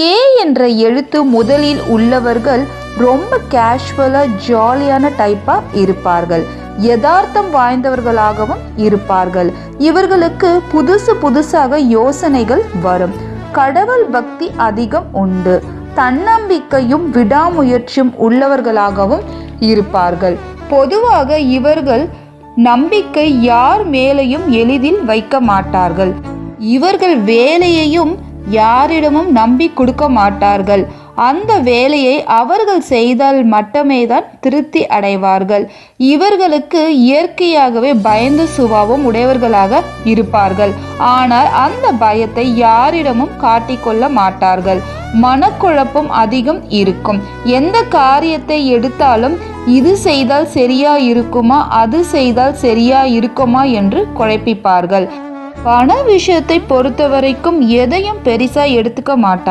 K என்ற எழுத்து முதலில் உள்ளவர்கள் ரொம்ப கேஷுவலா ஜாலியான டைப்பா இருப்பார்கள். யதார்த்தம் வாய்ந்தவர்களாகவும் இருப்பார்கள். இவர்களுக்கு புதுசாக யோசனைகள் வரும். கடவுள் பக்தி அதிகம் உண்டு. தன்னம்பிக்கையும் விடாமுயற்சியும் உள்ளவர்களாகவும் இருப்பார்கள். பொதுவாக இவர்கள் நம்பிக்கை யார் மேலையும் எளிதில் வைக்க மாட்டார்கள். இவர்கள் வேலையையும் யாரிடமும் நம்பி கொடுக்க மாட்டார்கள். அந்த வேலையை அவர்கள் செய்தால் மட்டுமே தான் திருப்தி அடைவார்கள். இவர்களுக்கு இயற்கையாகவே பயந்த சுபாவம் உடையவர்களாக இருப்பார்கள். ஆனால் அந்த பயத்தை யாரிடமும் காட்டிக்கொள்ள மாட்டார்கள். மனக்குழப்பம் அதிகம் இருக்கும். எந்த காரியத்தை எடுத்தாலும் இது செய்தால் சரியா இருக்குமா, அது செய்தால் சரியா இருக்குமா என்று குழப்பிப்பார்கள். பண விஷயத்தை பொறுத்தவரைக்கும் எதையும் பெரிசா எடுத்துக்க மாட்டாங்க.